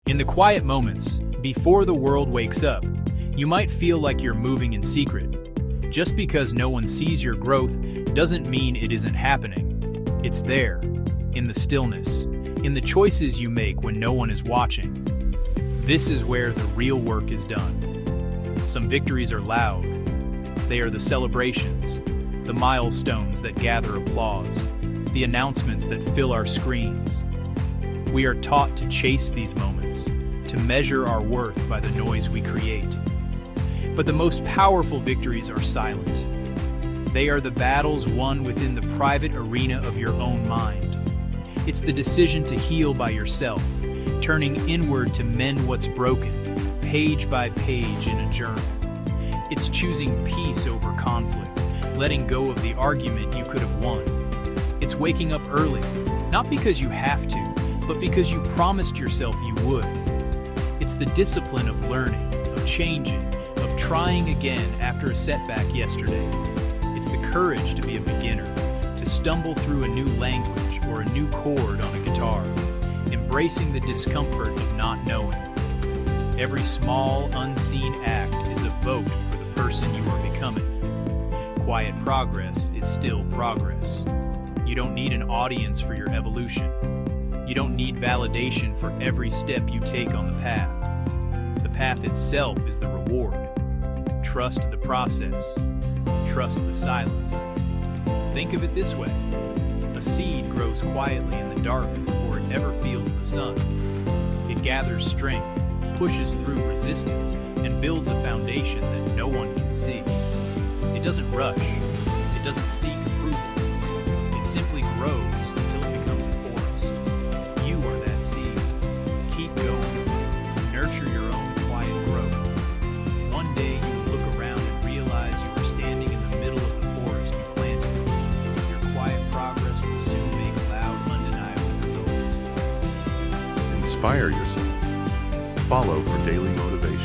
In the quiet moments, before the world wakes up, you might feel like you're moving in secret. Just because no one sees your growth doesn't mean it isn't happening. It's there, in the stillness, in the choices you make when no one is watching. This is where the real work is done. Some victories are loud. They are the celebrations, the milestones that gather applause, the announcements that fill our screens. We are taught to chase these moments, to measure our worth by the noise we create. But the most powerful victories are silent. They are the battles won within the private arena of your own mind. It's the decision to heal by yourself, turning inward to mend what's broken, page by page in a journal. It's choosing peace over conflict, letting go of the argument you could have won. It's waking up early, not because you have to, but because you promised yourself you would. It's the discipline of learning, of changing, of trying again after a setback yesterday. It's the courage to be a beginner, to stumble through a new language or a new chord on a guitar, embracing the discomfort of not knowing. Every small, unseen act is a vote for the person you are becoming. Quiet progress is still progress. You don't need an audience for your evolution. You don't need validation for every step you take on the path. The path itself is the reward. Trust the process. Trust the silence. Think of it this way. A seed grows quietly in the dark before it ever feels the sun. It gathers strength, pushes through resistance, and builds a foundation that no one can see. It doesn't rush. It doesn't seek approval. It simply grows until it becomes a forest. You are that seed. Keep going. Nurture your own quiet growth. One day you will look around and realize you are standing in the middle of the forest you planted. Your quiet progress will soon make loud, undeniable results. Inspire yourself. Follow for daily motivation.